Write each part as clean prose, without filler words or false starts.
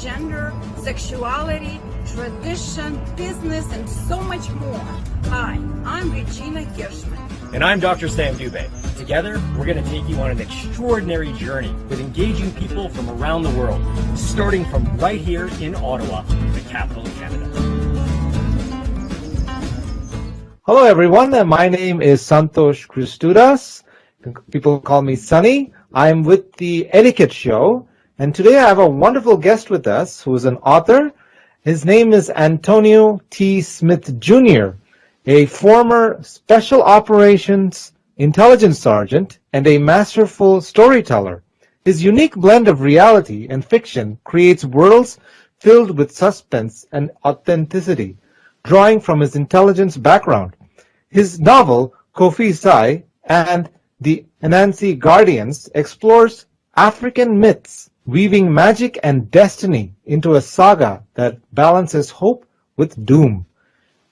gender, sexuality, tradition, business, and so much more. Hi, I'm Regina Kirschman. And I'm Dr. Sam Dubé. Together, we're going to take you on an extraordinary journey with engaging people from around the world, starting from right here in Ottawa, the capital of Canada. Hello, everyone. My name is Santosh Christudas. People call me Sunny. I'm with the Etiquette Show, and today I have a wonderful guest with us who is an author. His name is Antonio T. Smith Jr., a former Special Operations Intelligence Sergeant and a masterful storyteller. His unique blend of reality and fiction creates worlds filled with suspense and authenticity, drawing from his intelligence background. His novel, Kofi Sai and the Anansi Guardians, explores African myths, weaving magic and destiny into a saga that balances hope with doom.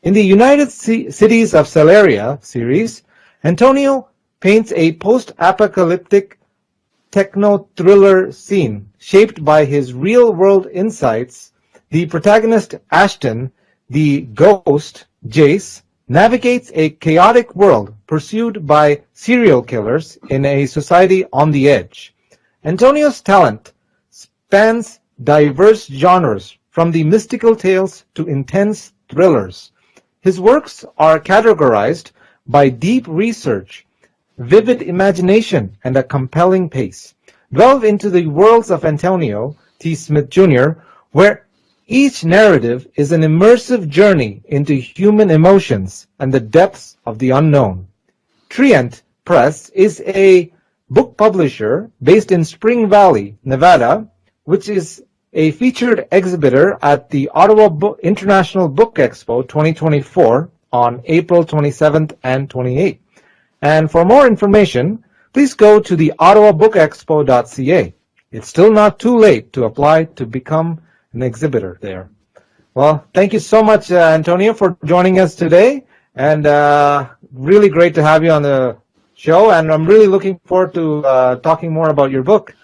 In the United Cities of Salleria series, Antonio paints a post-apocalyptic techno-thriller scene shaped by his real-world insights. The protagonist, Ashton, the ghost, Jace, navigates a chaotic world pursued by serial killers in a society on the edge. Antonio's talent spans diverse genres, from the mystical tales to intense thrillers. His works are categorized by deep research, vivid imagination, and a compelling pace. Delve into the worlds of Antonio T. Smith Jr., where each narrative is an immersive journey into human emotions and the depths of the unknown. Trient Press is a book publisher based in Spring Valley, Nevada, which is a featured exhibitor at the Ottawa International Book Expo 2024 on April 27th and 28th. And for more information, please go to the ottawabookexpo.ca. It's still not too late to apply to become an exhibitor there. Well, thank you so much, Antonio, for joining us today. And really great to have you on the show. And I'm really looking forward to talking more about your book.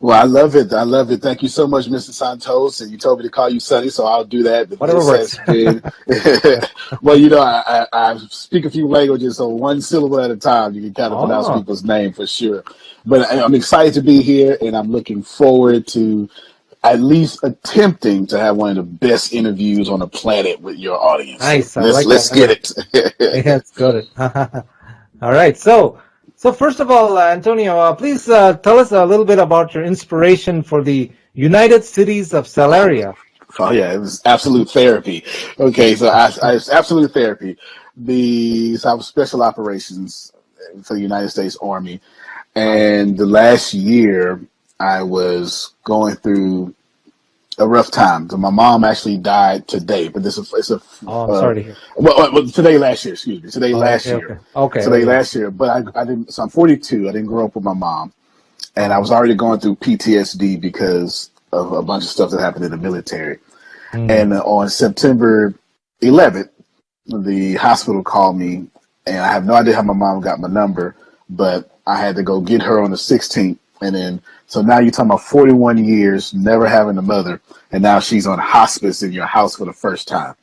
Well, I love it. I love it. Thank you so much, Mr. Santos. And you told me to call you Sonny, so I'll do that. But whatever works. Well, you know, I speak a few languages, so one syllable at a time, you can kind of pronounce people's name for sure. But I'm excited to be here, and I'm looking forward to at least attempting to have one of the best interviews on the planet with your audience. Nice. Let's get it. Let's get it. All right. So first of all, Antonio, please tell us a little bit about your inspiration for the United Cities of Salleria. Oh yeah, it was absolute therapy. Okay, so it's absolute therapy. I was special operations for the United States Army, and the last year I was going through a rough time. So my mom actually died today, but I'm sorry to hear. Well, today last year. Today last year, but I didn't. So I'm 42. I didn't grow up with my mom, and I was already going through PTSD because of a bunch of stuff that happened in the military. And on September 11th, the hospital called me, and I have no idea how my mom got my number, but I had to go get her on the 16th. And then, so now you're talking about 41 years, never having a mother, and now she's on hospice in your house for the first time.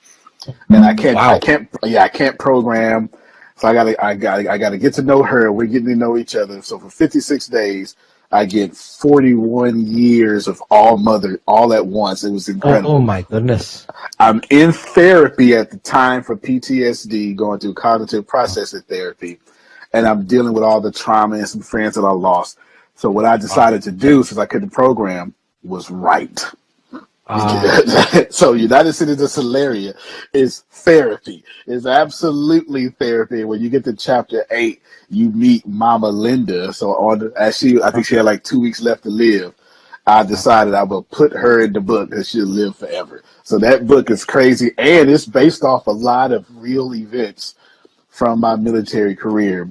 And I can't program. So I gotta get to know her. We're getting to know each other. So for 56 days, I get 41 years of all at once. It was incredible. Oh my goodness. I'm in therapy at the time for PTSD, going through cognitive processing therapy, and I'm dealing with all the trauma and some friends that I lost. So what I decided to do, since I couldn't program, was write. So United Cities of Salleria is therapy. It's absolutely therapy. When you get to chapter 8, you meet Mama Linda. So I think she had like 2 weeks left to live. I decided I will put her in the book and she'll live forever. So that book is crazy, and it's based off a lot of real events from my military career,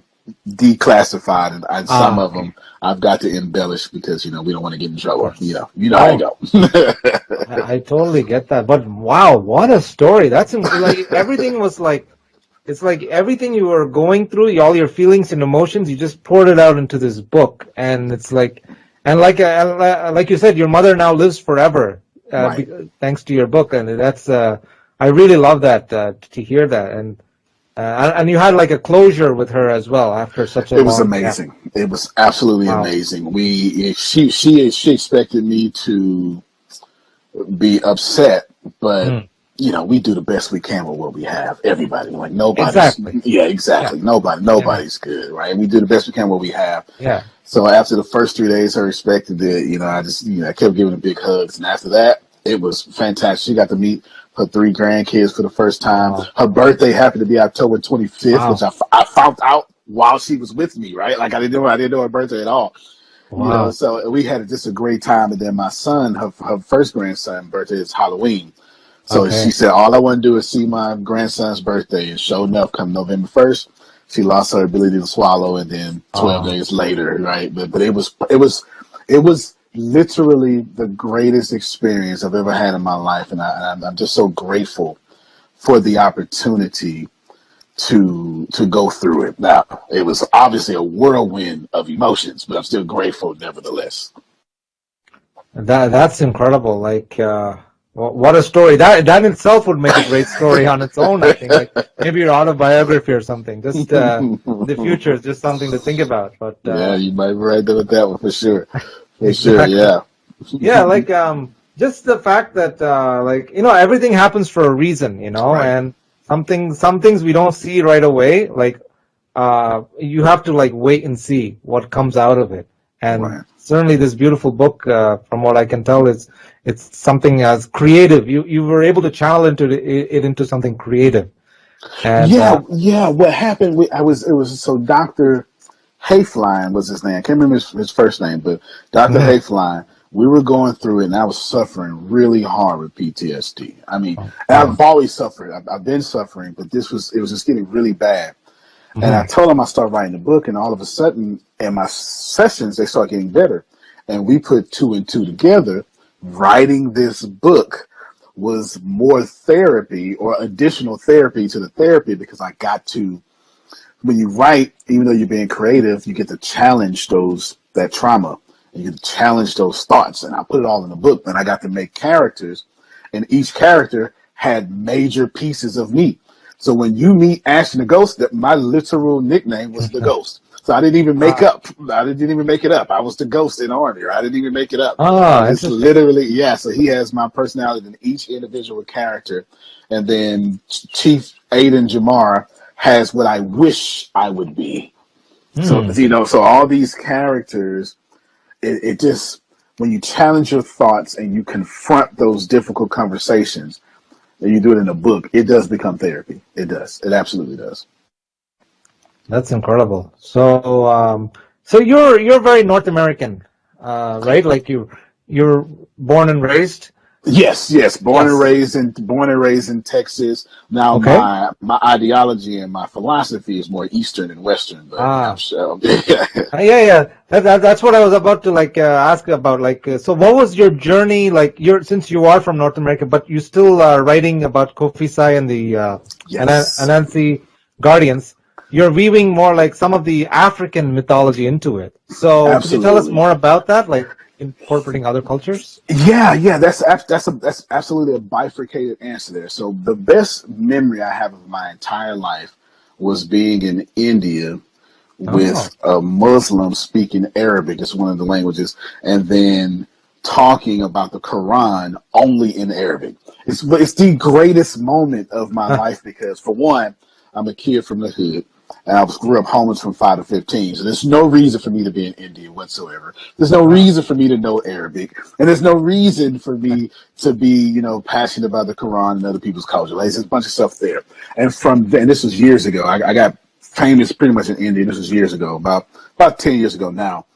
declassified, and some of them I've got to embellish because, we don't want to get in trouble. You know how I go. I totally get that. But wow, what a story. That's like everything was like, it's like everything you were going through, all your feelings and emotions, you just poured it out into this book. And it's like, and like you said, your mother now lives forever thanks to your book, and that's I really love that to hear that, and you had like a closure with her as well after such a. It was amazing. It was absolutely amazing. She expected me to be upset, but we do the best we can with what we have. Everybody, like nobody's. Exactly. Yeah, exactly. Yeah. Nobody's good, right? We do the best we can with what we have. Yeah. So after the first 3 days, her expected it. I kept giving her big hugs, and after that, it was fantastic. She got to meet her 3 grandkids for the first time. Wow. Her birthday happened to be October 25th, which I found out while she was with me. Right, like I didn't know her birthday at all. Wow. So we had just a great time. And then my son, her first grandson's birthday is Halloween. So she said, all I want to do is see my grandson's birthday. And sure enough, come November 1st, she lost her ability to swallow. And then 12 days later, right? But it was literally the greatest experience I've ever had in my life. And I'm just so grateful for the opportunity to go through it. Now, it was obviously a whirlwind of emotions, but I'm still grateful nevertheless. That's incredible. Like, what a story. That in itself would make a great story on its own, I think. Like maybe your autobiography or something. Just the future is just something to think about. But yeah, you might be right there with that one for sure. For exactly. sure, yeah. Yeah, like just the fact that everything happens for a reason, Right. and some things we don't see right away. Like you have to like wait and see what comes out of it. And certainly this beautiful book, from what I can tell, it's something as creative. You were able to channel it into something creative. And, What happened? So Dr. Hayfline was his name. I can't remember his first name, but Dr. Hayfline. We were going through it, and I was suffering really hard with PTSD. I mean, I've always suffered. I've been suffering, but it was just getting really bad. And I told him I started writing the book, and all of a sudden, in my sessions, they start getting better. And we put 2 and 2 together. Writing this book was more therapy or additional therapy to the therapy, because I got to, when you write, even though you're being creative, you get to challenge that trauma, and you get to challenge those thoughts. And I put it all in the book, and I got to make characters, and each character had major pieces of me. So when you meet Ashton the Ghost, my literal nickname was the Ghost. So I didn't even make it up. I was the Ghost in Army. I didn't even make it up. It's literally, so he has my personality in each individual character. And then Chief Aiden Jamar has what I wish I would be. So, so all these characters, it just, when you challenge your thoughts and you confront those difficult conversations, and you do it in a book, it does become therapy. It does. It absolutely does. That's incredible. So, so you're very North American, right? Like you're born and raised. Yes. Born and raised in Texas. Now my ideology and my philosophy is more Eastern and Western. But yeah. That's what I was about to ask about. So what was your journey like? Since you are from North America, but you still are writing about Kofi Sai and the Anansi Guardians. You're weaving more like some of the African mythology into it. So could you tell us more about that? Like incorporating other cultures? Yeah, that's absolutely a bifurcated answer there. So the best memory I have of my entire life was being in India with a Muslim speaking Arabic, it's one of the languages, and then talking about the Quran only in Arabic. It's the greatest moment of my life, because for one, I'm a kid from the hood. And I grew up homeless from 5 to 15. So there's no reason for me to be in India whatsoever. There's no reason for me to know Arabic. And there's no reason for me to be, passionate about the Quran and other people's culture. Like, there's a bunch of stuff there. And from then, this was years ago. I got famous pretty much in India. This was years ago, about 10 years ago now.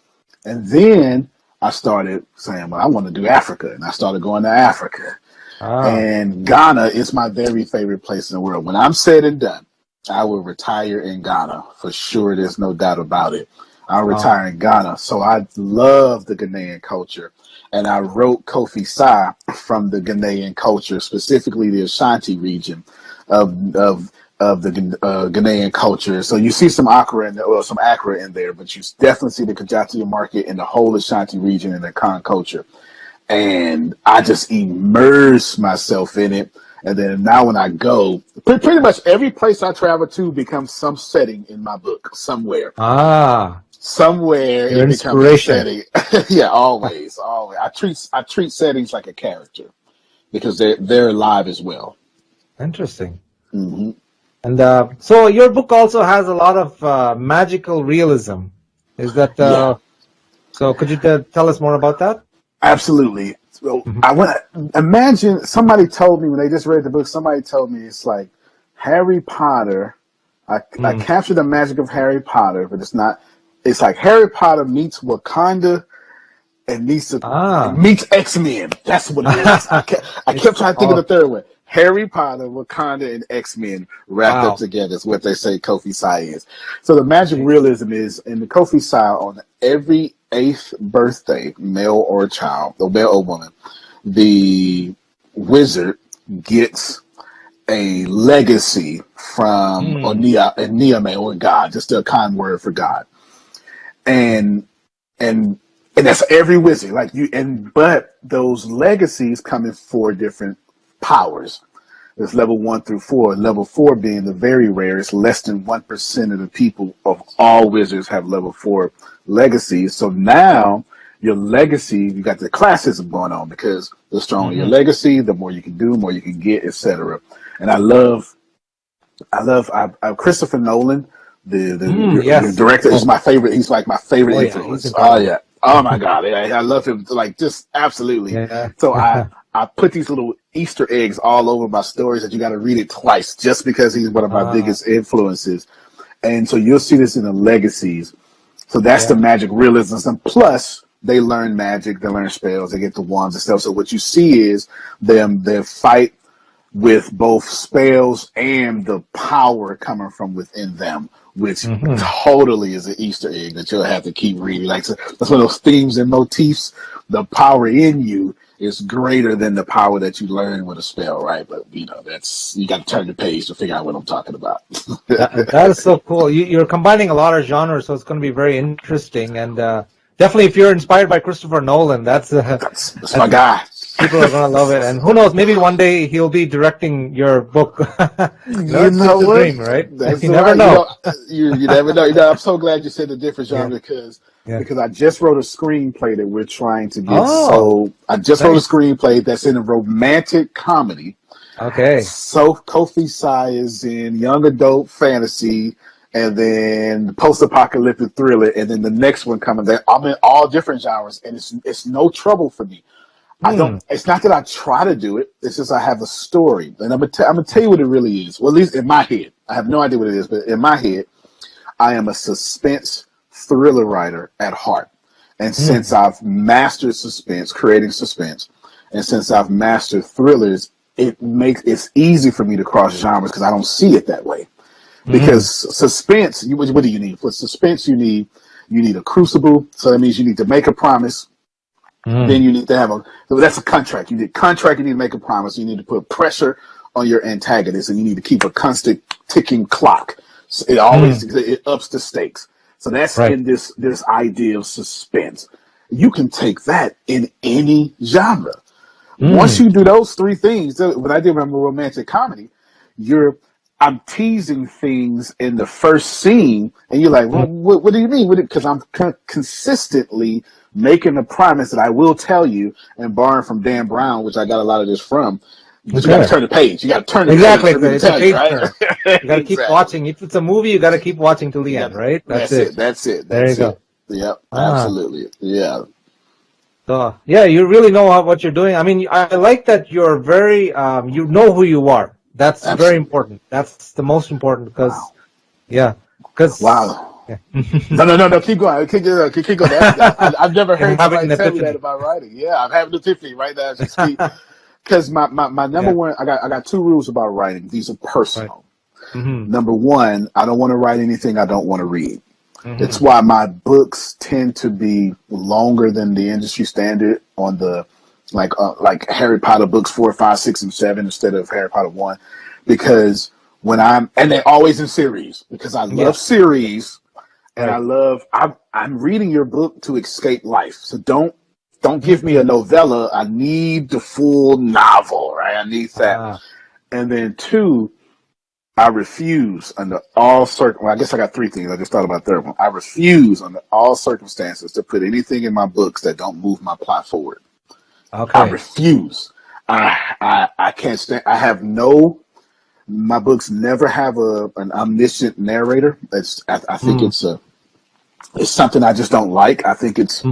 And then I started saying, well, I want to do Africa. And I started going to Africa. And Ghana is my very favorite place in the world. When I'm said and done, I will retire in Ghana for sure. There's no doubt about it. I'll retire in Ghana. So I love the Ghanaian culture. And I wrote Kofi Sai from the Ghanaian culture, specifically the Ashanti region of the Ghanaian culture. So you see some Accra in there, but you definitely see the Kajatia market and the whole Ashanti region and the Khan culture. and I just immerse myself in it. And then now when I go, pretty much every place I travel to becomes some setting in my book somewhere. Somewhere your it becomes a inspiration. setting. Yeah, always. I treat settings like a character because they're alive as well. Interesting. Mm-hmm. And so your book also has a lot of magical realism. Is that so? Could you tell us more about that? Absolutely. So I want to imagine somebody told me when they just read the book. Somebody told me it's like Harry Potter. I captured the magic of Harry Potter, but it's not. It's like Harry Potter meets Wakanda and meets X-Men. That's what it is. I kept trying to think of the third one. Harry Potter, Wakanda, and X-Men wrapped up together is what they say Kofi Sai is. So the magic realism is in the Kofi Sai on every 8th birthday, male or child, or male or woman, the wizard gets a legacy from Niame or God, just a kind word for God. And that's every wizard. But those legacies come in 4 different powers. There's level 1 through 4. Level 4 being the very rarest. Less than 1% of the people of all wizards have level 4 legacies. So now your legacy, you got the classism going on because the stronger your legacy, the more you can do, more you can get, etc. And I love Christopher Nolan, the director. Is my favorite. He's like my favorite influence. Oh my God, I love him. Like just absolutely. Yeah. So I put these little Easter eggs all over my stories that you got to read it twice just because he's one of my biggest influences. And so you'll see this in the legacies. So that's the magic realism. Plus, they learn magic, they learn spells, they get the wands and stuff. So what you see is their fight with both spells and the power coming from within them, which totally is an Easter egg that you'll have to keep reading. Like so that's one of those themes and motifs. The power in you is greater than the power that you learn with a spell, right? But you got to turn the page to figure out what I'm talking about. that is so cool. You're combining a lot of genres, so it's going to be very interesting. And definitely, if you're inspired by Christopher Nolan, that's my guy. People are going to love it. And who knows, maybe one day he'll be directing your book. You know what? Dream, right? That's you right. never know. You never know. I'm so glad you said the different genre because I just wrote a screenplay that we're trying to get. I just wrote a screenplay that's in a romantic comedy. Okay. So Kofi Sai is in young adult fantasy and then post-apocalyptic thriller, and then the next one coming. I'm in all different genres, and it's no trouble for me. It's not that I try to do it. It's just I have a story, and I'm gonna tell you what it really is. Well, at least in my head, I have no idea what it is, but in my head, I am a suspense thriller writer at heart. And since I've mastered suspense, creating suspense, and since I've mastered thrillers, it's easy for me to cross genres because I don't see it that way. Because suspense, what do you need? For suspense, you need a crucible. So that means you need to make a promise. Then you need to have that's a contract. You need contract. You need to make a promise. You need to put pressure on your antagonist, and you need to keep a constant ticking clock. So it always it ups the stakes. So that's in this idea of suspense. You can take that in any genre. Once you do those 3 things, what I did with my romantic comedy, I'm teasing things in the first scene, and you're like, well, what do you mean? Because I'm consistently making a promise that I will tell you, and borrowing from Dan Brown, which I got a lot of this from. But you got to turn the page. You got to turn the page. It's a page turn. You got to keep watching. If it's a movie, you got to keep watching till the end, right? That's it. There you go. Yep, absolutely. Yeah. So, you really know what you're doing. I mean, I like that you're very, you know who you are. That's very important. That's the most important because, Wow. No, keep going. Keep going. I've never heard somebody tell me that about writing. Yeah, I'm having an epiphany right now as you speak. Because my number one, I got 2 rules about writing. These are personal. Number 1, I don't want to write anything I don't want to read. It's why my books tend to be longer than the industry standard on the like Harry Potter books 4, 5, 6, and 7 instead of Harry Potter 1, because and they're always in series because I love series and I'm reading your book to escape life. So don't Don't give me a novella. I need the full novel, right? I need that. And then 2, I refuse under all well, I guess I got 3 things. I just thought about third one. I refuse under all circumstances to put anything in my books that don't move my plot forward. Okay. I refuse. I can't stand. My books never have an omniscient narrator. I think it's something I just don't like. I think it's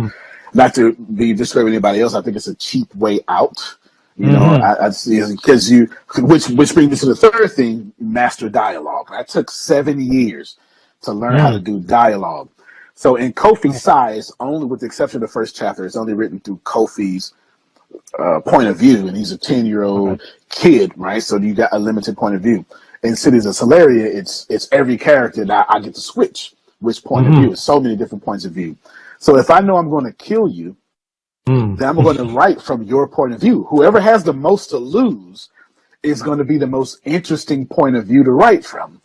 not to be discrediting anybody else. I think it's a cheap way out. You know, I see, because which brings me to the third thing: master dialogue. I took 7 years to learn how to do dialogue. So in Kofi Sai, it's only, with the exception of the first chapter, it's only written through Kofi's point of view, and he's a 10-year-old kid, right? So you got a limited point of view. In Cities of Salleria, it's every character that I get to switch which point of view. It's so many different points of view. So if I know I'm going to kill you, then I'm going to write from your point of view. Whoever has the most to lose is going to be the most interesting point of view to write from,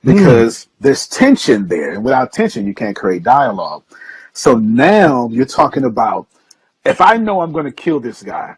because there's tension there, and without tension, you can't create dialogue. So now you're talking about, if I know I'm going to kill this guy,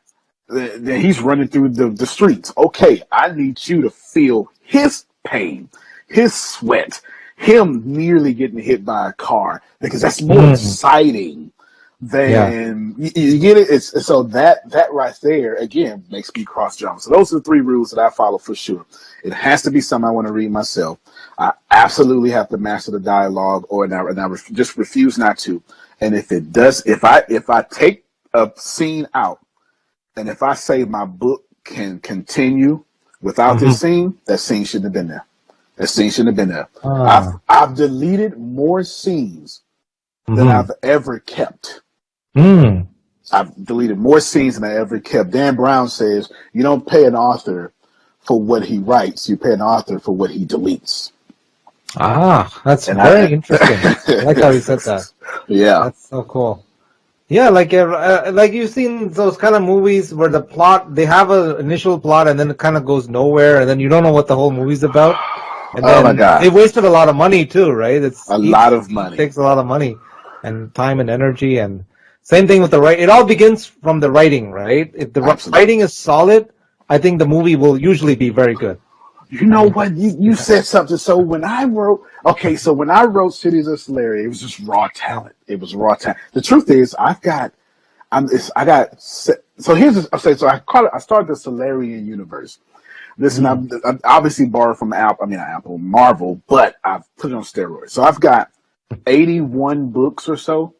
then he's running through the streets. Okay, I need you to feel his pain, his sweat, him nearly getting hit by a car, because that's more exciting than you get it. It's so that right there again makes me cross jump. So those are the 3 rules that I follow for sure. It has to be something I want to read myself. I absolutely have to master the dialogue, or just refuse not to. And if it does, if I take a scene out, and if I say my book can continue without this scene, that scene shouldn't have been there. That scene shouldn't have been there. I've deleted more scenes than I've ever kept. I've deleted more scenes than I ever kept. Dan Brown says, you don't pay an author for what he writes, you pay an author for what he deletes. That's very interesting. I like how you said that. Yeah. That's so cool. Yeah, like you've seen those kind of movies where the plot, they have an initial plot and then it kind of goes nowhere, and then you don't know what the whole movie's about. And then my God. They wasted a lot of money too, right? Lot of money. It takes a lot of money and time and energy, and same thing with the writing. It all begins from the writing, right? If the writing is solid, I think the movie will usually be very good. You know what? You said something. So when I wrote Cities of Salleria, it was just raw talent. It was raw talent. The truth is, so I started the Salarian universe. Listen, I obviously borrowed from Marvel, but I've put it on steroids. So I've got 81 books or so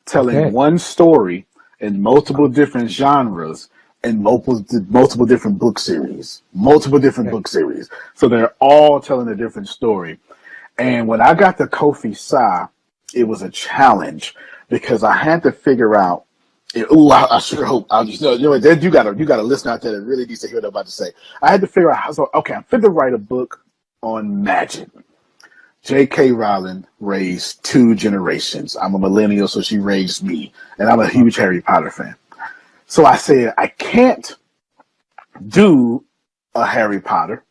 telling one story in multiple different genres and multiple different book series. So they're all telling a different story. And when I got to Kofi Sai, it was a challenge because I had to figure out. I sure hope. You got a listener out there that really needs to hear what I'm about to say. I had to figure out I'm fit to write a book on magic. J.K. Rowling raised 2 generations. I'm a millennial, so she raised me, and I'm a huge Harry Potter fan. So I said, I can't do a Harry Potter,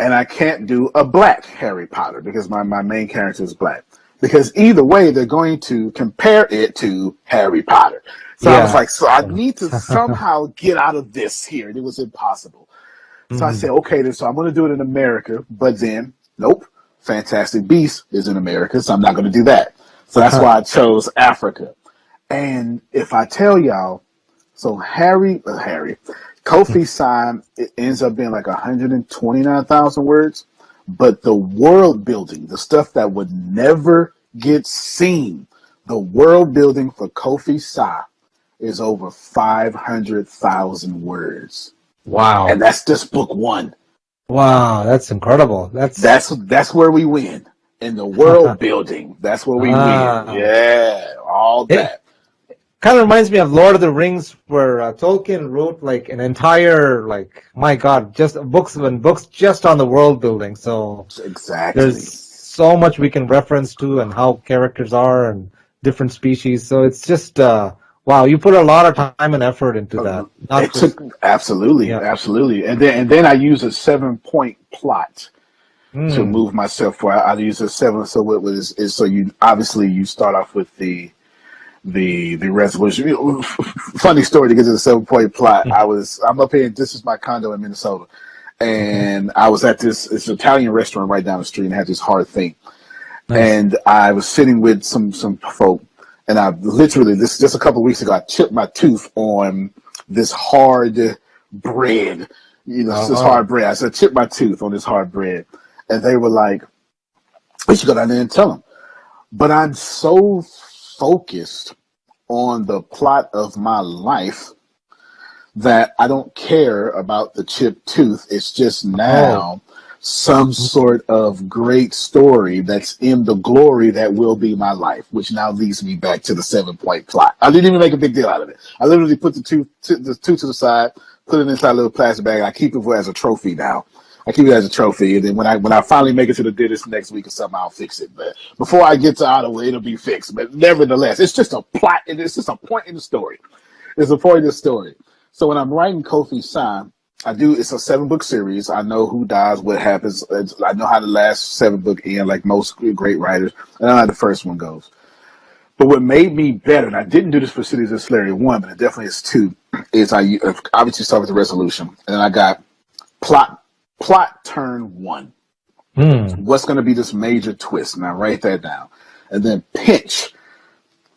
and I can't do a black Harry Potter because my main character is black. Because either way, they're going to compare it to Harry Potter. So I was like, I need to somehow get out of this here. And it was impossible. So I said, okay, so I'm going to do it in America. But then, nope, Fantastic Beasts is in America, so I'm not going to do that. So that's why I chose Africa. And if I tell y'all, so Kofi Sai, it ends up being like 129,000 words. But the world building, the stuff that would never get seen, the world building for Kofi Sai is over 500,000 words. Wow. And that's just book 1. Wow, that's incredible. That's where we win. In the world building, that's where we win. Yeah, all that. Kind of reminds me of Lord of the Rings, where Tolkien wrote like an entire, my God, just books just on the world building. So exactly, there's so much we can reference to and how characters are and different species. So it's just wow, you put a lot of time and effort into that. Absolutely. And then I use a 7-point plot to move myself forward. I use a 7. So what is so you obviously you start off with the the resolution. Funny story to get to the 7-point plot. I'm up here. This is my condo in Minnesota, and I was at this Italian restaurant right down the street and had this hard thing. Nice. And I was sitting with some folk, and I literally just a couple of weeks ago I chipped my tooth on this hard bread. This hard bread. I said, chip my tooth on this hard bread, and they were like, "We should go down there and tell them." But I'm so focused on the plot of my life that I don't care about the chipped tooth. It's just now some sort of great story that's in the glory that will be my life, which now leads me back to the 7-point plot. I didn't even make a big deal out of it. I literally put the tooth to the side, put it inside a little plastic bag. I keep it as a trophy now. I keep it as a trophy, and then when I finally make it to the dentist next week or something, I'll fix it. But before I get to Ottawa, it'll be fixed. But nevertheless, it's just a plot, and it's just a point in the story. It's a point in the story. So when I'm writing Kofi Sai, it's a 7-book series. I know who dies, what happens. I know how the last 7-book end, like most great writers. I know how the first one goes. But what made me better, and I didn't do this for Cities of Salleria 1, but it definitely is 2, is I obviously start with the resolution, and then I got plot turn 1. What's going to be this major twist? And I write that down. And then pinch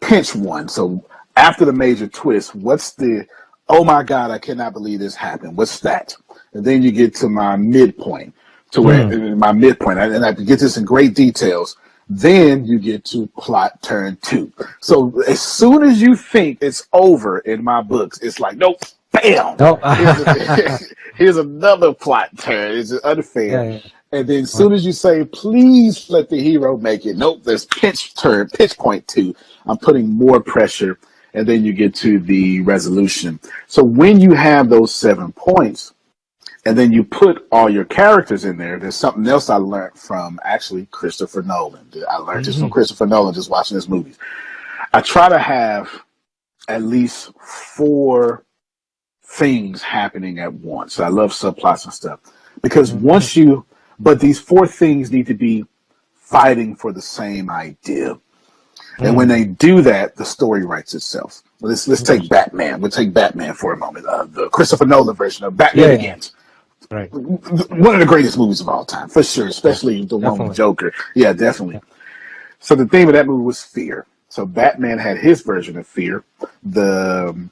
1. So after the major twist, what's the, oh my God, I cannot believe this happened. What's that? And then you get to my midpoint, and I get this in great details. Then you get to plot turn 2. So as soon as you think it's over in my books, it's like, nope. Bam! Nope. Here's another plot turn. It's unfair. Yeah. And then as soon as you say, please let the hero make it, nope, there's pinch point 2. I'm putting more pressure, and then you get to the resolution. So when you have those 7 points, and then you put all your characters in there, there's something else I learned from actually Christopher Nolan. I learned this from Christopher Nolan just watching his movies. I try to have at least 4 things happening at once. I love subplots and stuff because but these 4 things need to be fighting for the same idea. And when they do that, the story writes itself. Let's take Batman. We'll take Batman for a moment. The Christopher Nolan version of Batman Begins. Right. One of the greatest movies of all time, for sure, especially the one with Joker. Yeah, definitely. Yeah. So the theme of that movie was fear. So Batman had his version of fear. The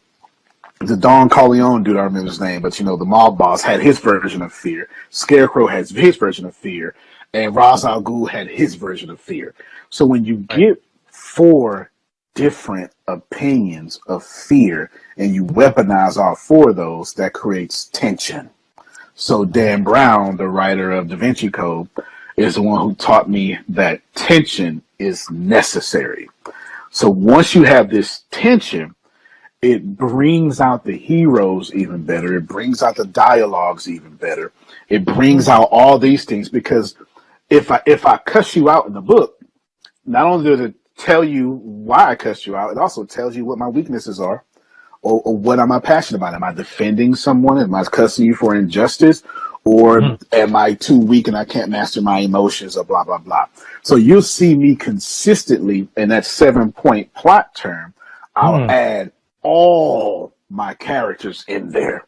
Don Corleone dude, I don't remember his name, but the mob boss had his version of fear. Scarecrow has his version of fear, and Ra's al Ghul had his version of fear. So when you get 4 different opinions of fear and you weaponize all 4 of those, that creates tension. So Dan Brown, the writer of Da Vinci Code, is the one who taught me that tension is necessary. So once you have this tension, it brings out the heroes even better. It brings out the dialogues even better. It brings out all these things, because if I cuss you out in the book, not only does it tell you why I cussed you out, it also tells you what my weaknesses are, or what am I passionate about. Am I defending someone? Am I cussing you for injustice? Or am I too weak and I can't master my emotions, or blah, blah, blah. So you'll see me consistently in that 7-point plot term. I'll add all my characters in there.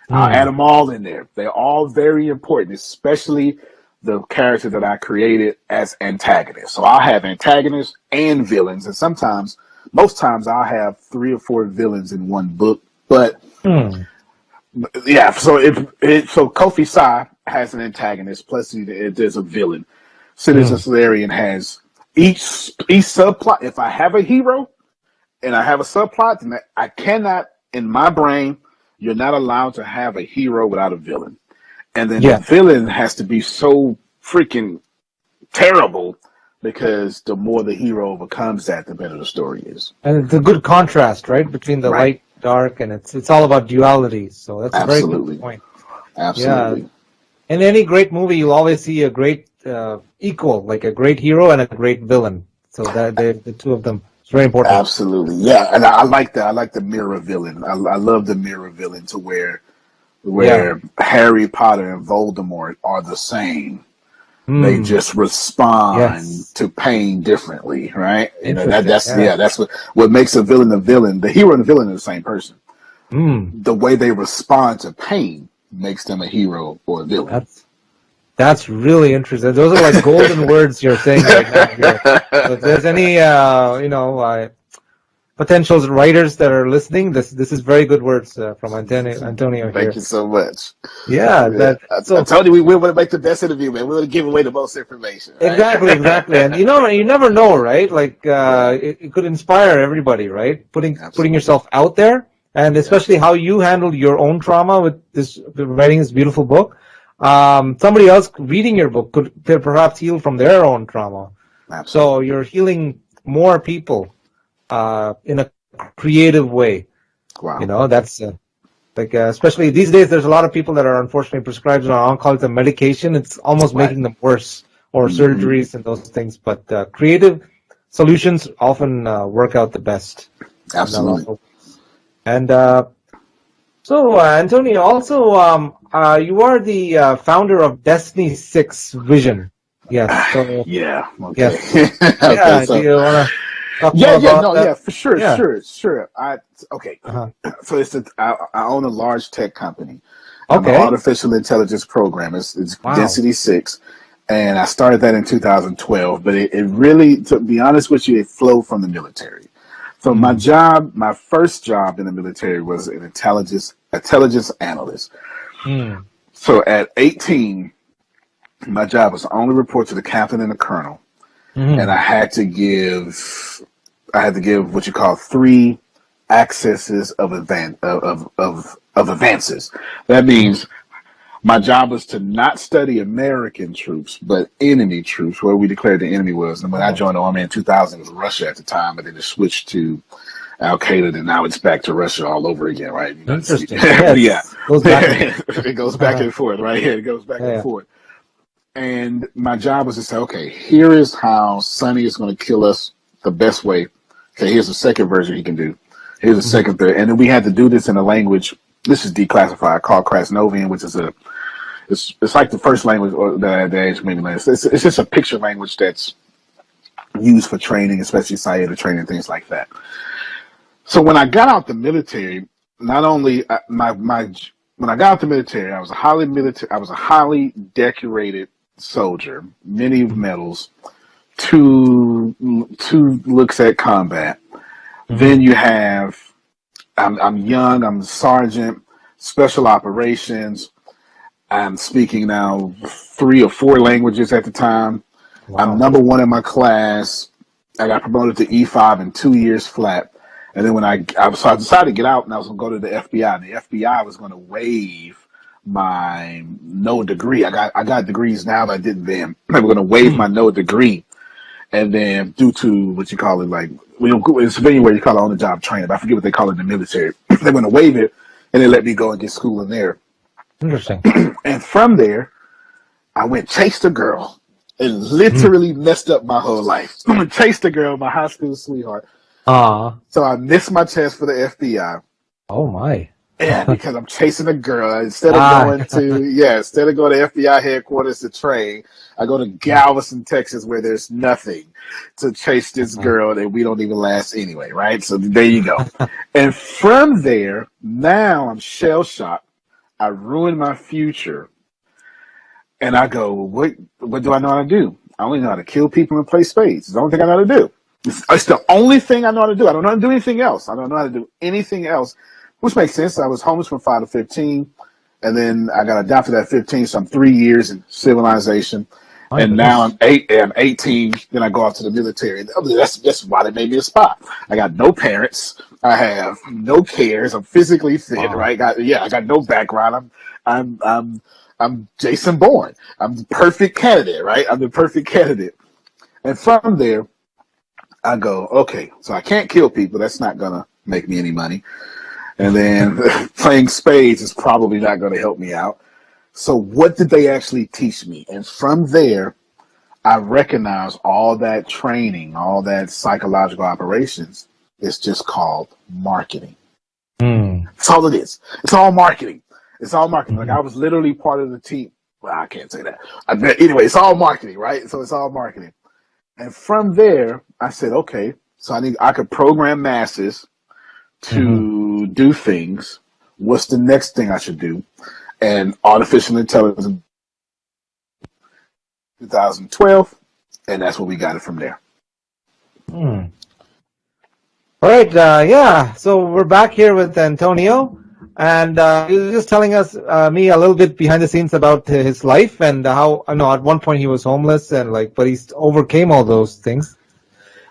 I'll add them all in there. They're all very important, especially the characters that I created as antagonists. So I'll have antagonists and villains, and most times I'll have 3 or 4 villains in one book. But yeah, so Kofi Sai has an antagonist, plus there's a villain. Cities of Salleria has each subplot. If I have a hero and I have a subplot, then I cannot, in my brain, you're not allowed to have a hero without a villain. And then the villain has to be so freaking terrible, because the more the hero overcomes that, the better the story is. And it's a good contrast, right, between the light, dark, and it's all about duality. So that's a very good point. Absolutely. Yeah. In any great movie, you'll always see a great equal, like a great hero and a great villain. So that the 2 of them. It's very important. Absolutely, yeah, and I like that. I like the mirror villain. I love the mirror villain, to where Harry Potter and Voldemort are the same. They just respond Yes. to pain differently, right? You know, Interesting. that's what makes a villain a villain. The hero and the villain are the same person. The way they respond to pain makes them a hero or a villain. That's really interesting. Those are like golden words you're saying right now here. So if there's any potential writers that are listening, this is very good words from Antonio here. Thank you so much. Yeah, I told you we want to make the best interview, man. We want to give away the most information. Right? Exactly. And you never know, right? Like it could inspire everybody, right? Putting yourself out there, and especially how you handled your own trauma with writing this beautiful book. Somebody else reading your book could perhaps heal from their own trauma. Absolutely. So you're healing more people in a creative way. Wow. You know, that's especially these days, there's a lot of people that are unfortunately prescribed oncology medication. It's almost making them worse, or surgeries and those things. But creative solutions often work out the best. Absolutely. And so, Antonio, also, you are the founder of Destiny 6 Vision. Yes. So, yeah. Okay. Yes. Okay, do you want to talk yeah, more about that? for sure, Yeah. sure. So I own a large tech company. I'm Okay. an artificial intelligence program. It's Wow. Density 6, and I started that in 2012. But it really, to be honest with you, it flowed from the military. So my first job in the military was an intelligence analyst. So at 18, my job was to only report to the captain and the colonel, and I had to give what you call 3 accesses of advances. That means my job was to not study American troops, but enemy troops, where we declared the enemy was. And when I joined the army in 2000, it was Russia at the time, but then it switched to Al Qaeda, and now it's back to Russia all over again, right? You know, Interesting. Yes. Goes back It goes back and forth, right? Here it goes back and forth. And my job was to say, okay, here is how Sonny is going to kill us the best way. Okay, here's the second version he can do. Here's the second, third. And then we had to do this in a language, this is declassified, called Krasnovian, which is it's like the first language or it's just a picture language that's used for training, especially SIATA training, things like that. So when I got out the military, not only when I got out the military, I was a highly decorated soldier, many medals, 2 looks at combat. Then you have, I'm young, I'm a sergeant, special operations. I'm speaking now 3 or 4 languages at the time. Wow. I'm number 1 in my class. I got promoted to E5 in 2 years flat. And then when I decided to get out, and I was going to go to the FBI. And the FBI was going to waive my no degree. I got degrees now that I didn't then. They were going to waive my no degree. And then due to what you call it, like, in civilian where you call it on the job training, but I forget what they call it in the military. They're going to waive it, and they let me go and get schooling there. Interesting. And from there, I went chased a girl. It literally messed up my whole life. Chased a girl, my high school sweetheart. So I missed my chance for the FBI. Oh my. Yeah, because I'm chasing a girl. Instead of going to FBI headquarters to train, I go to Galveston, Texas, where there's nothing to chase this girl that we don't even last anyway, right? So there you go. And from there, now I'm shell shocked. I ruined my future. And I go, what do I know how to do? I only know how to kill people and play spades. It's the only thing I know how to do. It's the only thing I know how to do. I don't know how to do anything else. I don't know how to do anything else, which makes sense. I was homeless from 5 to 15, and then I got adopted at 15, so I'm 3 years in civilization. And now I'm 18, then I go off to the military. That's why they made me a spy. I got no parents. I have no cares. I'm physically fit, right? I got no background. I'm Jason Bourne. I'm the perfect candidate, right? I'm the perfect candidate. And from there, I go, okay, so I can't kill people. That's not going to make me any money. And then playing spades is probably not going to help me out. So what did they actually teach me? And from there, I recognize all that training, all that psychological operations is just called marketing. That's all it is. It's all marketing. It's all marketing. Like I was literally part of the team well, I can't say that. Anyway, it's all marketing, right? So it's all marketing. And from there, I said, okay, so I could program masses to do things. What's the next thing I should do? And artificial intelligence in 2012, and that's where we got it from there. All right, yeah. So we're back here with Antonio, and he was just telling us me a little bit behind the scenes about his life and how at one point he was homeless and but he overcame all those things.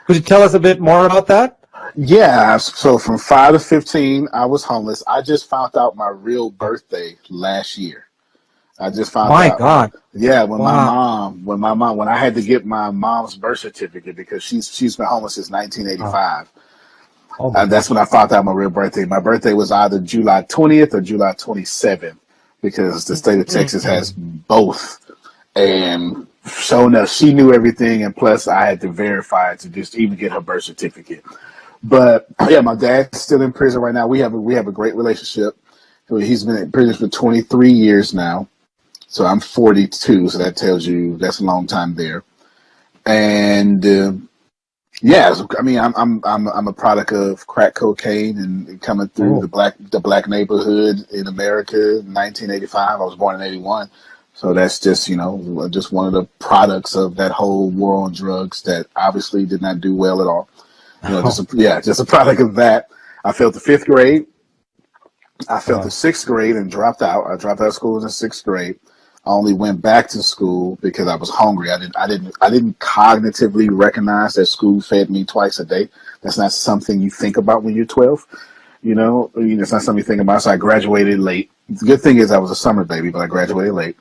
Could you tell us a bit more about that? Yeah. So from 5 to 15, I was homeless. I just found out my real birthday last year. I just found out. My God. Yeah, when I had to get my mom's birth certificate because she's been homeless since 1985. That's when I found out my real birthday. My birthday was either July 20th or July 27th because the state of Texas has both. And sure enough, she knew everything, and plus I had to verify it to just even get her birth certificate. But yeah, my dad's still in prison right now. We have a great relationship. He's been in prison for 23 years now. So I'm 42, so that tells you that's a long time there. And yeah, I mean, I'm a product of crack cocaine and coming through the black neighborhood in America in 1985. I was born in 81, so that's just just one of the products of that whole war on drugs that obviously did not do well at all. Just a product of that. I failed the 5th grade. I failed the 6th grade and dropped out. I dropped out of school in the 6th grade. I only went back to school because I was hungry. I didn't cognitively recognize that school fed me twice a day. That's not something you think about when you're 12. It's not something you think about. So I graduated late. The good thing is I was a summer baby, but I graduated late.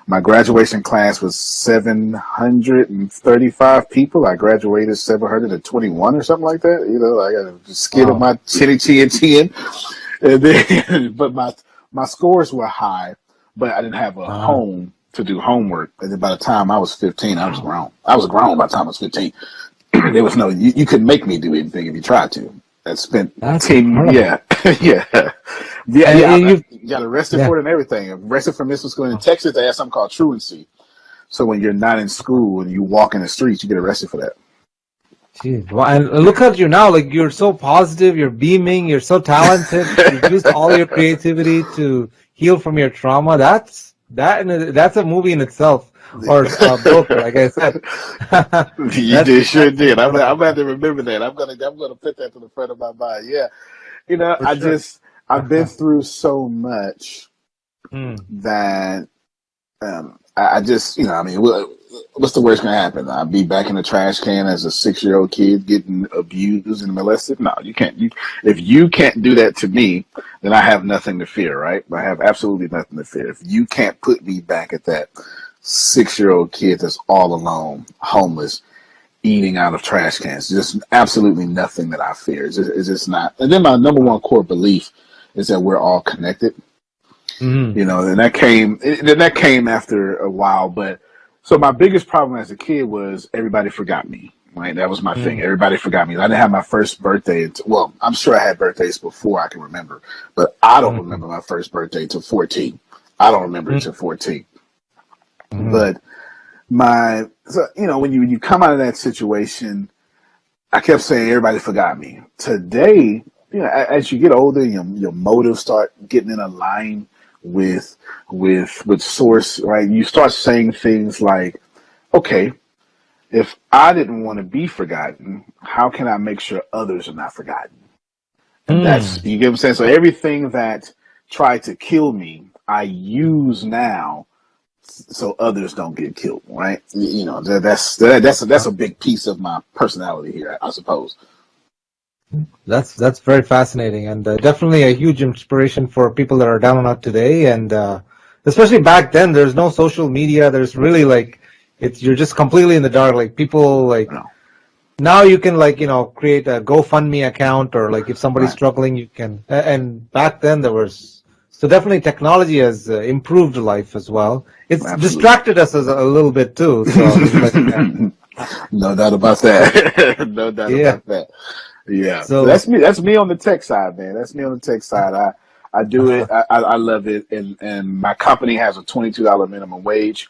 My graduation class was 735 people. I graduated 721 or something like that. I got a skid of my chin. And then, but my scores were high. But I didn't have a home to do homework. And then by the time I was 15, I was grown. I was grown by the time I was 15. There was you couldn't make me do anything if you tried to. I spent 10, yeah. You got arrested for it and everything. Arrested for missing school in Texas. They have something called truancy. So when you're not in school and you walk in the streets, you get arrested for that. Jeez. Well, and look at you now. You're so positive. You're beaming. You're so talented. You've used all your creativity to heal from your trauma. That's a movie in itself, or a book, like I said. You sure did. I'm glad to remember that. I'm gonna put that to the front of my mind. Yeah, I've been through so much that what's the worst gonna happen? I'll be back in the trash can as a 6-year-old kid getting abused and molested? No, you can't. If you can't do that to me, then I have nothing to fear, right? I have absolutely nothing to fear. If you can't put me back at that 6-year-old kid that's all alone, homeless, eating out of trash cans, just absolutely nothing that I fear. It's just not. And then my number one core belief is that we're all connected. And that came after a while, but so my biggest problem as a kid was everybody forgot me. Right, that was my thing. Everybody forgot me. I didn't have my first birthday. Well, I'm sure I had birthdays before I can remember, but I don't remember my first birthday till 14. I don't remember it till 14. But when you come out of that situation, I kept saying everybody forgot me. Today, as you get older, your motives start getting in a line with source, right? You start saying things like, okay, if I didn't want to be forgotten, how can I make sure others are not forgotten? And that's, you get what I'm saying? So everything that tried to kill me, I use now so others don't get killed, right? That's a big piece of my personality here, I suppose. That's very fascinating, and definitely a huge inspiration for people that are down and out today. And especially back then, there's no social media. There's really you're just completely in the dark. People now you can create a GoFundMe account, or if somebody's struggling, you can. And back then there was, so definitely technology has improved life as well. It's distracted us a little bit too. So no doubt about that. No doubt about that. Yeah, so that's me. That's me on the tech side, man. That's me on the tech side. I do it. I love it, and my company has a $22 minimum wage.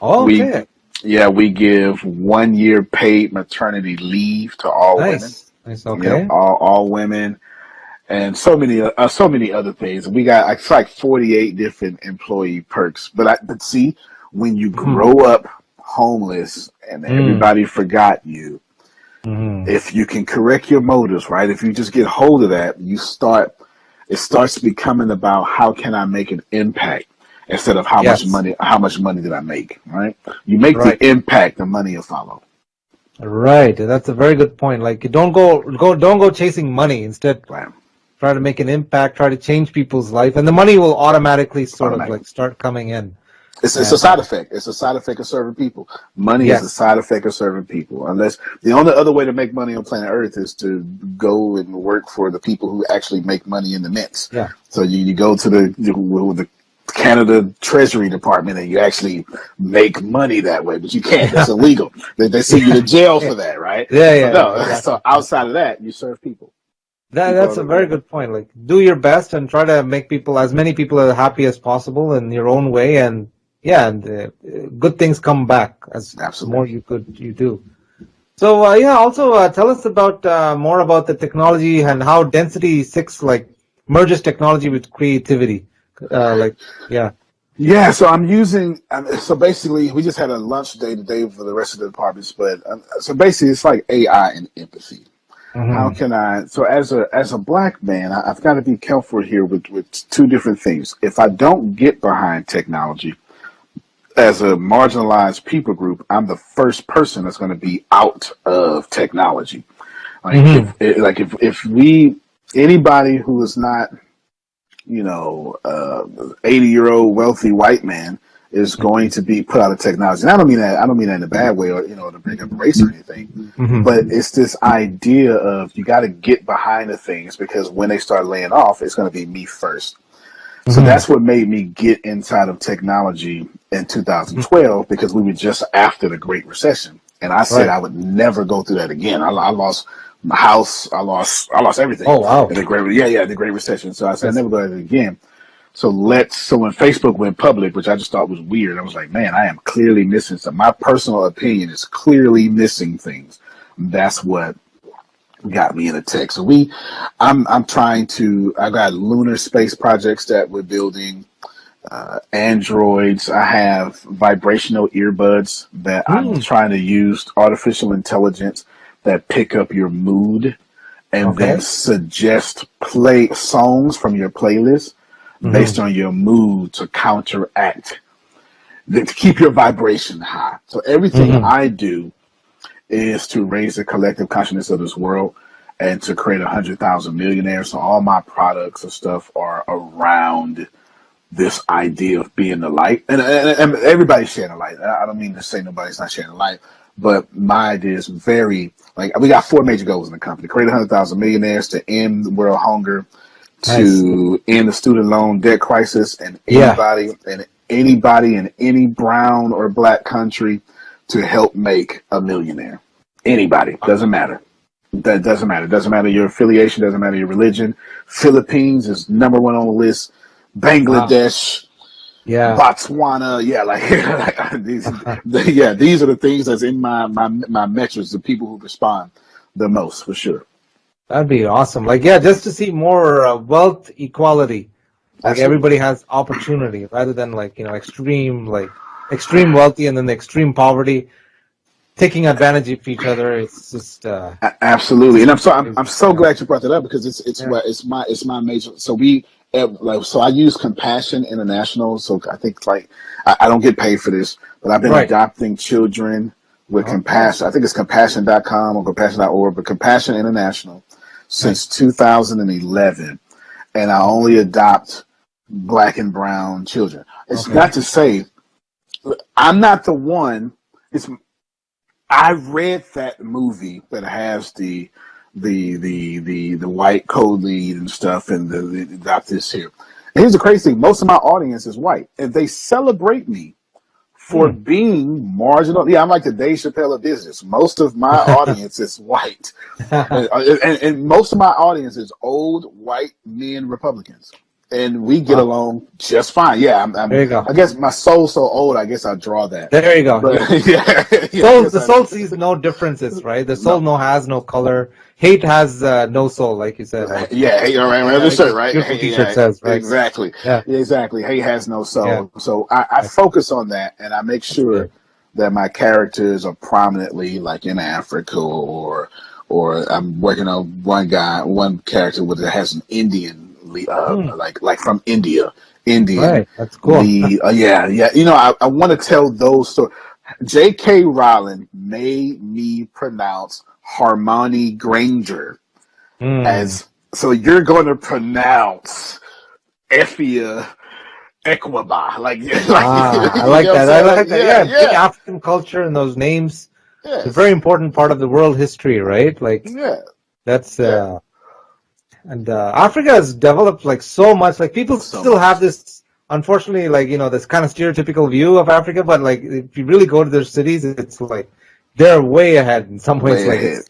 Oh, okay. We give 1 year paid maternity leave to all women. Nice. Okay. Yep, all women, and so many other things. We got it's like 48 different employee perks. But see, when you grow up homeless and everybody forgot you, if you can correct your motives, right? If you just get hold of that, it starts becoming about how can I make an impact instead of how much money did I make, right? You make the impact, the money will follow. Right. That's a very good point. Like, don't go chasing money. Instead, try to make an impact, try to change people's life, and the money will automatically of start coming in. It's a side effect. It's a side effect of serving people. Money is a side effect of serving people. Unless the only other way to make money on planet Earth is to go and work for the people who actually make money in the mints. Yeah. So you go to the Canada Treasury Department and you actually make money that way, but you can't. It's illegal. They send you to jail for that, right? So outside of that, you serve people. That's a very good point. Like, do your best and try to make as many people as happy as possible in your own way, and good things come back as more you do. So also tell us about more about the technology and how Density 6 merges technology with creativity. So I'm using. So basically, we just had a lunch day today for the rest of the departments. But so basically, it's like AI and empathy. How can I? So as a black man, I've got to be careful here with two different things. If I don't get behind technology as a marginalized people group, I'm the first person that's going to be out of technology. If anybody who is not 80-year-old wealthy white man is going to be put out of technology. And I don't mean that in a bad way or to bring up race or anything. But it's this idea of you got to get behind the things, because when they start laying off, it's going to be me first. So that's what made me get inside of technology in 2012, because we were just after the Great Recession, and I said I would never go through that again. I lost my house, I lost everything. Oh wow! The Great Recession. So I said I'd never go through it again. So when Facebook went public, which I just thought was weird, I was like, man, I am clearly missing some. My personal opinion is clearly missing things. That's what got me into tech. So I got lunar space projects that we're building, androids. I have vibrational earbuds that I'm trying to use artificial intelligence that pick up your mood and then suggest play songs from your playlist based on your mood to counteract, to keep your vibration high. So everything I do is to raise the collective consciousness of this world and to create 100,000 millionaires. So all my products and stuff are around this idea of being the light. And everybody's sharing the light. I don't mean to say nobody's not sharing the light, but my idea is very, we got 4 major goals in the company: create 100,000 millionaires, to end world hunger, to end the student loan debt crisis, and anybody in any brown or black country to help make a millionaire. Anybody, doesn't matter. That doesn't matter. Doesn't matter your affiliation. Doesn't matter your religion. Philippines is #1 on the list. Bangladesh, Botswana, these are the things that's in my metrics. The people who respond the most, for sure. That'd be awesome. Just to see more wealth equality. Everybody has opportunity rather than extreme wealthy and then the extreme poverty taking advantage of each other. It's just absolutely. And I'm so glad you brought that up, because it's my major. So I use Compassion International. So I think I don't get paid for this, but I've been adopting children with Compassion. I think it's compassion.com or compassion.org, but Compassion International since 2011, and I only adopt black and brown children. It's not to say I'm not the one. I read that movie that has the white co-lead and stuff, and the adopt this here. And here's the crazy thing: most of my audience is white, and they celebrate me for being marginal. Yeah, I'm like the Dave Chappelle of business. Most of my audience is white, and most of my audience is old white men Republicans. and we get along just fine. Yeah, There you go. I guess my soul's so old. I guess I draw that. There you go. But, yeah, The soul sees no differences, right? The soul has no color. Hate has no soul, like you said. Like, yeah, hey, all right, the shirt, right? Beautiful T-shirt says, right? Exactly. Yeah. Exactly. Hate has no soul. Yeah. So I focus on that, and I make sure that my characters are prominently like in Africa, or I'm working on one character that has an Indian, like from Indian. Right. That's cool. Yeah. You know, I want to tell those stories. J.K. Rowling made me pronounce Harmony Granger as, so you're going to pronounce Effia Equaba. I like that. I like that. Yeah. Big African culture and those names. Yes. It's a very important part of the world history, right? Like, that's, and Africa has developed like so much. Like people still have this, unfortunately, like, you know, this kind of stereotypical view of Africa. But like, if you really go to their cities, it's like they're way ahead in some ways. Like,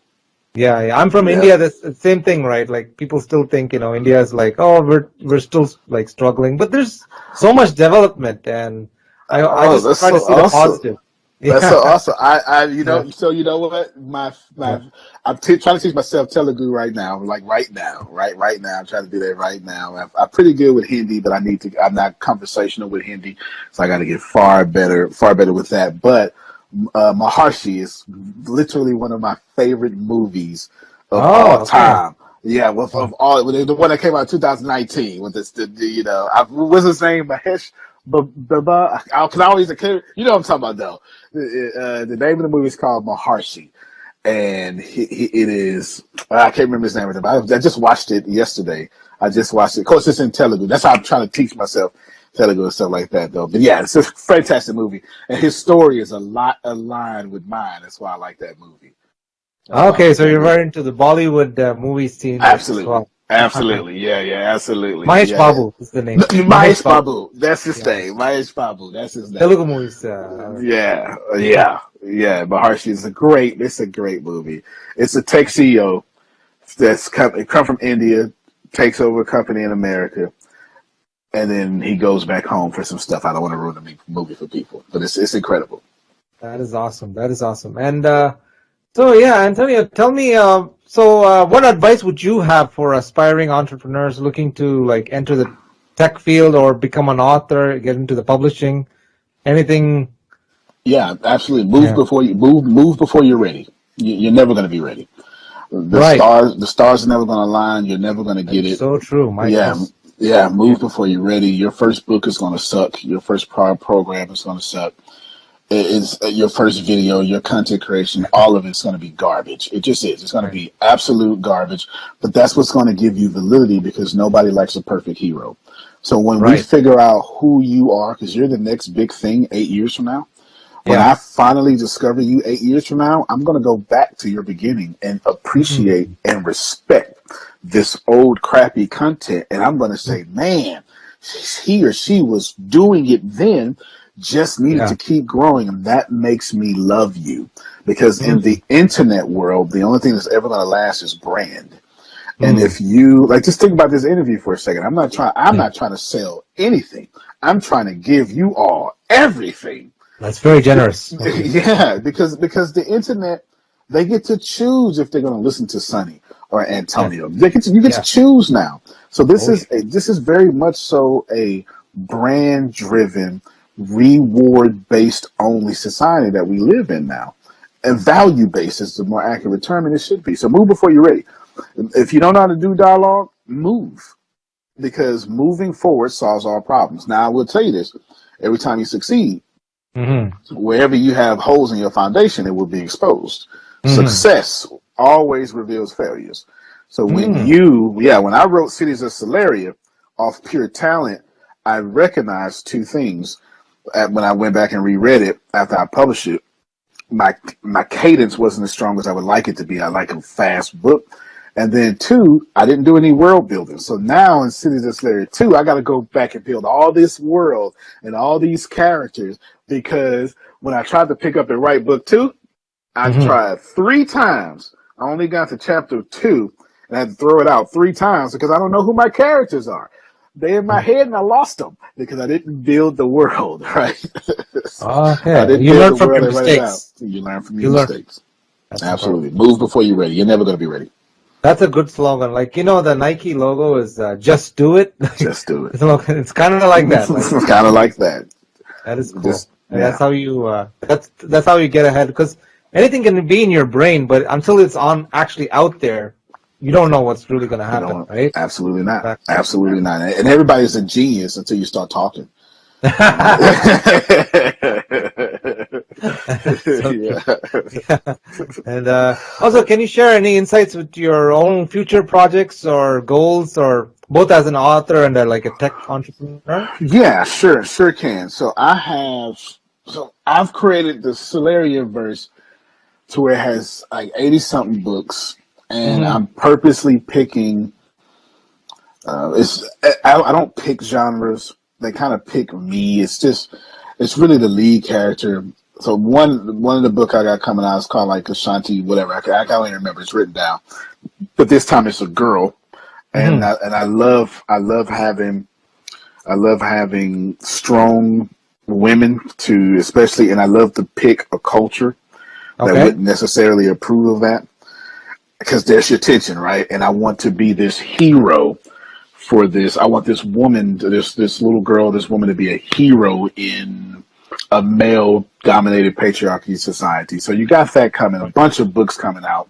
I'm from India. The same thing, right? Like people still think, you know, India is like, oh, we're still like struggling, but there's so much development, and I just try to see the positive. That's so awesome. So you know what? I'm trying to teach myself Telugu right now. Like right now. I'm trying to do that right now. I'm pretty good with Hindi, but I'm not conversational with Hindi, so I got to get far better with that. But Maharshi is literally one of my favorite movies of all time. Yeah, of all the one that came out in 2019 with this, what's his name? Mahesh. Because I always, you know what I'm talking about though. The name of the movie is called Maharshi, and it is, I can't remember his name, but I just watched it yesterday. Of course, it's in Telugu. That's how I'm trying to teach myself Telugu and stuff like that, though. But yeah, it's a fantastic movie, and his story is a lot aligned with mine. That's why I like that movie. Okay, so you're very into the Bollywood movie scene. Absolutely. As well. Absolutely, absolutely. Mahesh Babu is the name. Mahesh Babu, that's his name. Mahesh Babu, that's his name. Telugu movies. Maharshi is it's a great movie. It's a tech CEO that's come from India, takes over a company in America, and then he goes back home for some stuff. I don't want to ruin the movie for people, but it's incredible. That is awesome. And Antonio, tell me. What advice would you have for aspiring entrepreneurs looking to like enter the tech field or become an author, get into the publishing, anything? Yeah, absolutely. Move before you're ready. You're never going to be ready. The stars are never going to align. You're never going to get it. So true. Move before you're ready. Your first book is going to suck. Your first program is going to suck. It's your first video, your content creation, all of it's going to be garbage. It just is. It's going to be absolute garbage. But that's what's going to give you validity, because nobody likes a perfect hero. So when we figure out who you are, because you're the next big thing 8 years from now, when I finally discover you 8 years from now, I'm going to go back to your beginning and appreciate and respect this old crappy content. And I'm going to say, man, he or she was doing it then, just needed to keep growing, and that makes me love you. Because in the internet world, the only thing that's ever going to last is brand. And if you just think about this interview for a second, I'm not trying to sell anything. I'm trying to give you all everything. That's very generous. Because the internet, they get to choose if they're going to listen to Sonny or Antonio. You get to choose now. So this is very much so a brand driven, reward-based only society that we live in now. And value-based is the more accurate term, and it should be. So move before you're ready. If you don't know how to do dialogue, move. Because moving forward solves all problems. Now, I will tell you this. Every time you succeed, wherever you have holes in your foundation, it will be exposed. Success always reveals failures. So when I wrote Cities of Salleria off pure talent, I recognized two things. When I went back and reread it after I published it, my cadence wasn't as strong as I would like it to be. I like a fast book. And then two, I didn't do any world building. So now in Cities of Salleria 2, I got to go back and build all this world and all these characters, because when I tried to pick up and write book 2, I tried 3 times. I only got to chapter 2 and I had to throw it out 3 times because I don't know who my characters are. They're in my head and I lost them because I didn't build the world, right? Okay. You learn from your mistakes. You learn from your mistakes. That's absolutely. Move before you're ready. You're never going to be ready. That's a good slogan. Like, the Nike logo is just do it. Just do it. It's kind of like that. It's kind of like that. That is cool. That's how you that's how you get ahead, because anything can be in your brain, but until it's actually out there, you don't know what's really going to happen, right? Absolutely not. Exactly. Absolutely not. And everybody's a genius until you start talking. And also, can you share any insights with your own future projects or goals, or both as an author and like a tech entrepreneur? Yeah, sure can. So I've created the Salleria verse to where it has like 80 something books, and I'm purposely picking. I don't pick genres. They kind of pick me. It's really the lead character. So one of the book I got coming out is called like Ashanti, whatever. I can't even remember. It's written down, but this time it's a girl, and I love having strong women especially, and I love to pick a culture that wouldn't necessarily approve of that, because there's your tension, right? And I want to be this hero for this. I want this woman, this little girl, this woman to be a hero in a male-dominated patriarchy society. So you got that coming. A bunch of books coming out.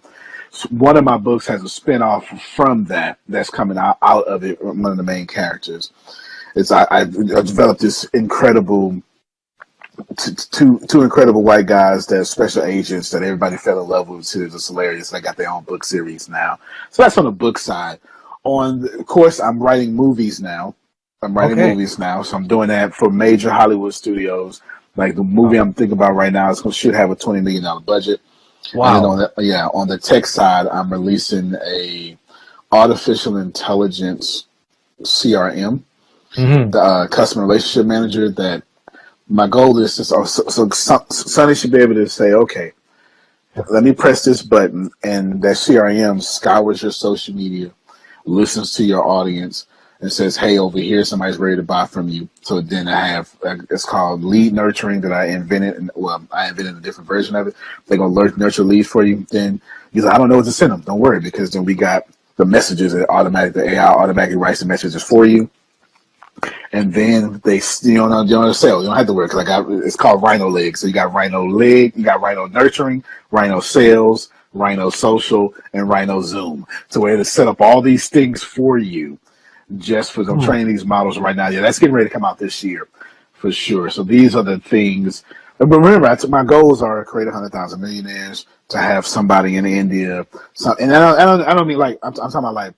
So one of my books has a spinoff from that's coming out of it. One of the main characters. I developed this incredible two incredible white guys that are special agents that everybody fell in love with. Cities of Salleria. So they got their own book series now. So that's on the book side. Of course, I'm writing movies now. So I'm doing that for major Hollywood studios. Like the movie I'm thinking about right now should have a $20 million budget. Wow. And on the tech side, I'm releasing a artificial intelligence CRM, the customer relationship manager. That my goal is so Sonny should be able to say, okay, let me press this button, and that CRM scours your social media, listens to your audience, and says, hey, over here, somebody's ready to buy from you. So then I have, it's called lead nurturing that I invented. I invented a different version of it. They're going to nurture leads for you. Then he's like, I don't know what to send them. Don't worry, because then we got the messages that the AI automatically writes the messages for you. And then they, you don't sell. You don't have to worry, because it's called Rhino Leg. So you got Rhino Leg, you got Rhino Nurturing, Rhino Sales, Rhino Social, and Rhino Zoom. So we're to set up all these things for you. Just for them training these models right now. Yeah, that's getting ready to come out this year for sure. So these are the things. But remember, my goals are to create 100,000 millionaires, to have somebody in India. And I don't mean like, I'm talking about like,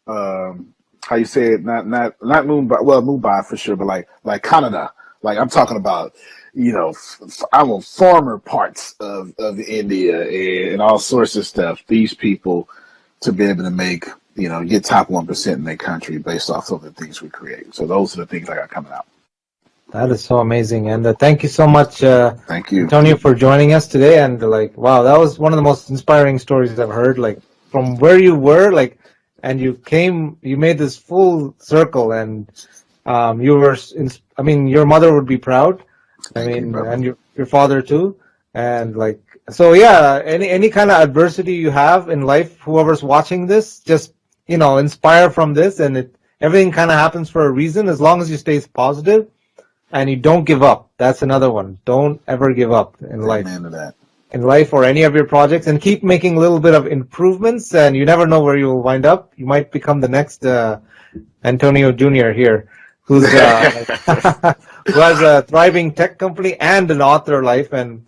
how you say it, not Mumbai, well, Mumbai for sure, but like Canada. Like I'm talking about, I want farmer parts of India and all sorts of stuff. These people to be able to make, get top 1% in their country based off of the things we create. So those are the things I got coming out. That is so amazing. And thank you so much, thank you, Antonio, for joining us today. And wow, that was one of the most inspiring stories I've heard, from where you were, and you made this full circle, and you were, your mother would be proud. And your father too. And so yeah, any kind of adversity you have in life, whoever's watching this, just, inspire from this, and everything kind of happens for a reason, as long as you stay positive and you don't give up. That's another one. Don't ever give up in life. Amen to that. In life or any of your projects, and keep making a little bit of improvements, and you never know where you'll wind up. You might become the next Antonio Jr. here, who has a thriving tech company and an author life, and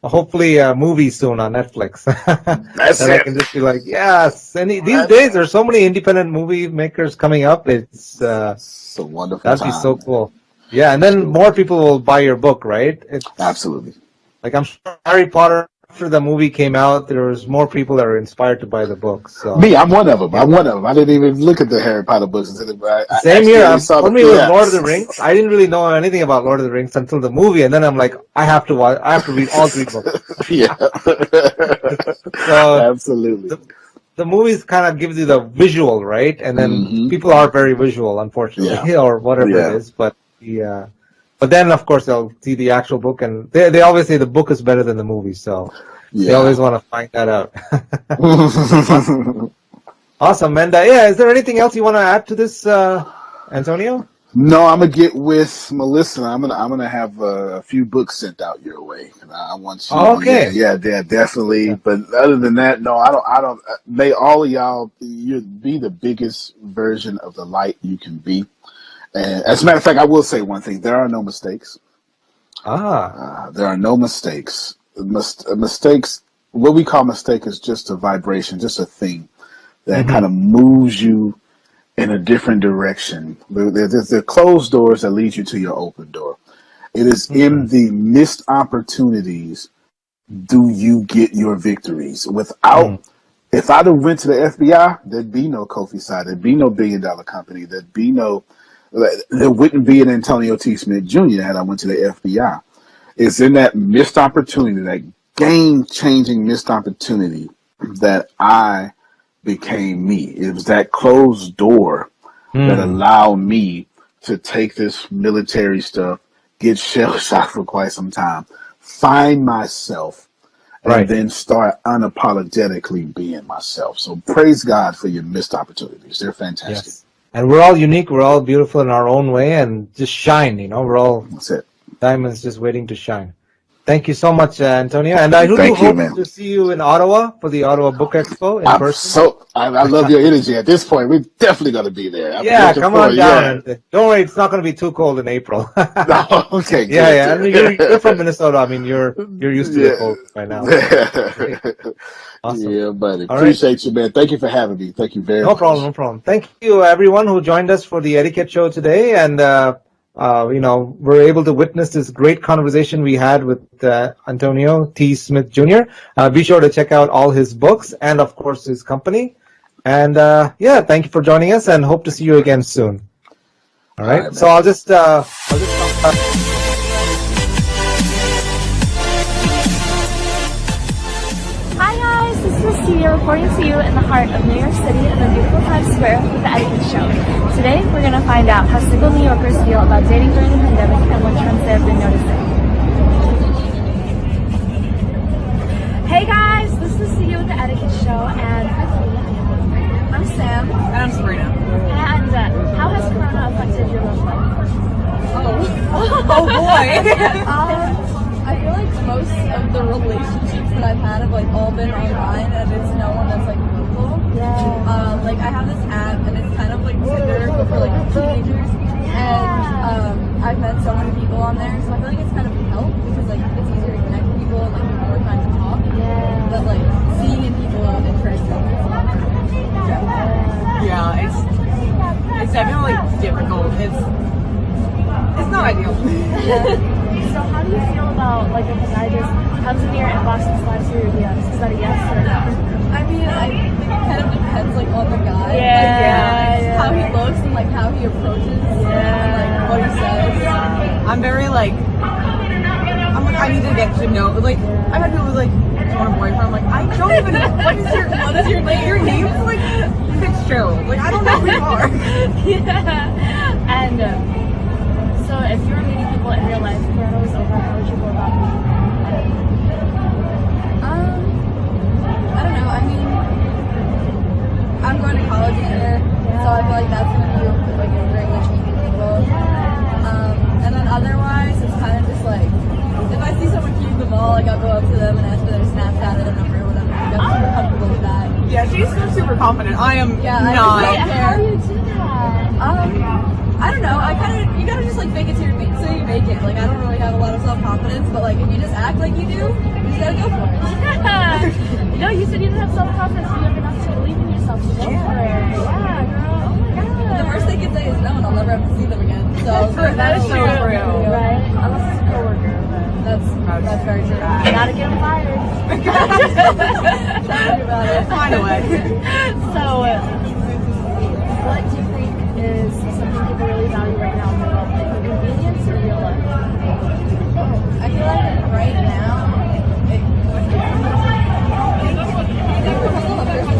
hopefully a movie soon on Netflix. I can just be like, yes. And these days there's so many independent movie makers coming up. It's so wonderful. That'd be so cool. Yeah, and then more people will buy your book, right? Absolutely. I'm sure Harry Potter, after the movie came out, there was more people that were inspired to buy the book. So me, I'm one of them. I didn't even look at the Harry Potter books until same here. For me, with Lord of the Rings, I didn't really know anything about Lord of the Rings until the movie, and then I'm like, I have to read all 3 books. Yeah. So absolutely. the movies kind of gives you the visual, right? And then people are very visual, unfortunately, or whatever it is. But but then of course they'll see the actual book, and they always say the book is better than the movie, so they always want to find that out. Awesome. And is there anything else you want to add to this, Antonio? No, I'm gonna get with Melissa. I'm gonna have a few books sent out your way. I want you. Okay. Yeah, definitely. Yeah. But other than that, no, I don't. May all of y'all be the biggest version of the light you can be. And as a matter of fact, I will say one thing: there are no mistakes. There are no mistakes. Mistakes. What we call mistake is just a vibration, just a thing that kind of moves you in a different direction. There are closed doors that lead you to your open door. It is in the missed opportunities do you get your victories. Without, if I'd have went to the FBI, there'd be no Kofi Sai, there'd be no $1 billion company, there wouldn't be an Antonio T. Smith Jr. had I went to the FBI. It's in that missed opportunity, that game-changing missed opportunity, that I became me. It was that closed door that allowed me to take this military stuff, get shell-shocked for quite some time, find myself, and then start unapologetically being myself. So praise God for your missed opportunities. They're fantastic. Yes. And we're all unique. We're all beautiful in our own way, and just shine, We're all diamonds just waiting to shine. Thank you so much, Antonio. And I really hope to see you in Ottawa for the Ottawa Book Expo in person. I love your energy at this point. We're definitely going to be there. Come on down. Yeah. Don't worry, it's not going to be too cold in April. No, okay. Good. I mean, you're from Minnesota. I mean, you're used to the cold by now. Awesome. Yeah, buddy. Appreciate you, man. Thank you for having me. Thank you very much. No problem. Thank you, everyone who joined us for the Etiquette Show today. And we're able to witness this great conversation we had with Antonio T. Smith Jr. Be sure to check out all his books and, of course, his company. And, thank you for joining us, and hope to see you again soon. All right. So I'll just Hi, guys. This is Lucia reporting to you in the heart of New York City in the beautiful Times Square with the Etiquette Show. Today, we're going to find out how single New Yorkers feel about dating during the pandemic and what trends they have been noticing. Hey guys, this is Lucia with the Etiquette Show, and I'm Sam. And I'm Sabrina. And how has Corona affected your love life? Oh boy. I feel like most of the relationships that I've had have all been online, and it's no one that's local. Yeah. I have this app, and it's kind of like Tinder but for teenagers, and I've met so many people on there, so I feel like it's kind of helped because it's easier to connect with people and you have more time to talk. Yeah. But seeing in people interesting. Yeah, it's definitely difficult. It's not ideal. So how do you feel about if a guy just comes in your inbox and slides through your DMs? Is that a yes or no? I mean, I think it kind of depends on the guy. Yeah. How he looks and how he approaches and what he says. I'm very I need to get to know. I've had people want a boyfriend. I'm I don't even know what is your name? Your name's Fitzgerald. I don't know who you are. Yeah. And so if you were meeting people in real life, Corona was over, how would you go about meeting? I don't know. I mean, I'm going to college this year, so I feel that's going to be a great way to meet people. And then otherwise, it's kind of just if I see someone cute in the mall, I'll go up to them and ask for their Snapchat or their number or whatever. I'm super comfortable with that. Yeah, she's super confident. I am not. Wait, how do you do that? I don't know. You gotta just fake it till you make it. I don't really have a lot of self-confidence, but if you just act like you do, you just gotta go for it. You said you didn't have self-confidence, but you have enough to believe in yourself to go for it. Yeah, girl. Oh my god. The worst they can say is no, and I'll never have to see them again. So that is so true. Right? Unless it's a coworker. That's very true. Gotta get them fired. Sorry about it. Find a way. So, what do you think is something people really value right now in the world? Convenience or real life? I feel right now, it depends on the person.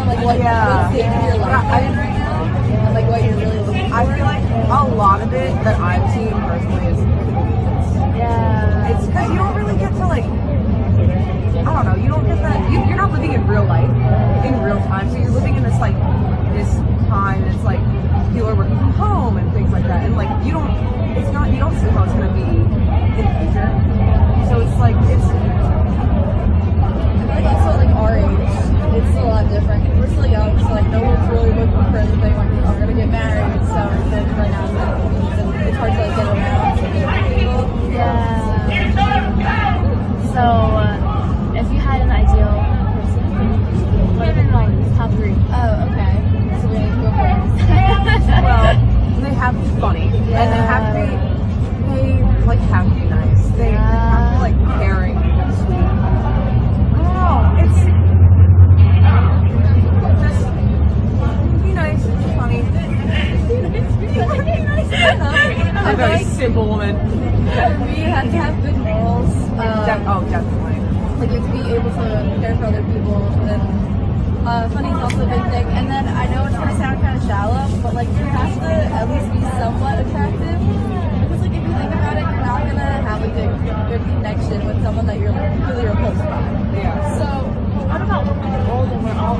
care for other people. And funny is also a big thing. And then I know it's gonna sound kind of shallow, but like you have to at least be somewhat attractive. Because like if you think about it, you're not gonna have like a good connection with someone that you're like really repulsed by. Yeah. So What about when we're old and we're all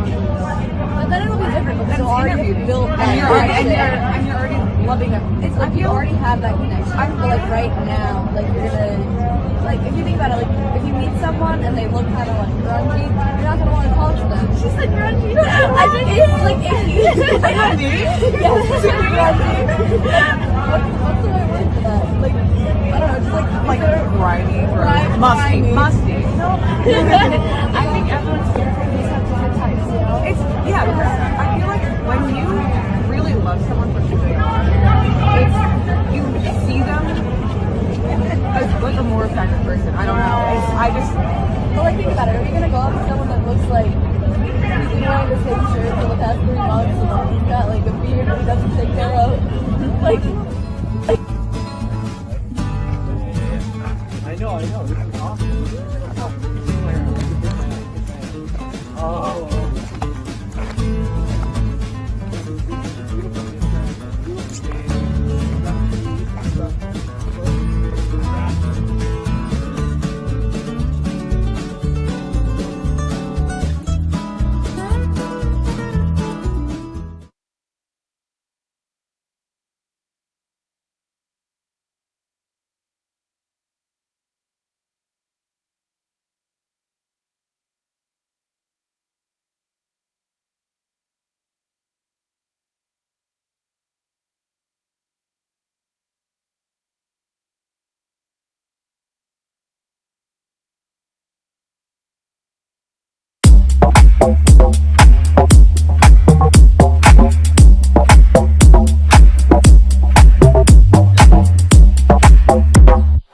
but then it'll be different because you'll already have built that and you're already, connection. and you're already loving it. It's like you already have that connection. But like right now, like you're gonna, like if you think about it, like if you meet someone and they look kind of like grungy, you're not gonna want to talk to them. She said grungy. I think it's like if you grungy. Yeah, super grungy. What's the right word for that? Like I don't know, just Like grimy or musty. grimy. Musty. I think everyone's different. We just have different types, you know? It's yeah, because I feel like when you really love someone for who they are, it's you see them as like a more effective person. I don't know. I just But like think about it, are you gonna go up to someone that looks like he's been wearing the same shirt for the past 3 months and he's got like a beard that he doesn't take care of? Like I know. This is awesome. Oh.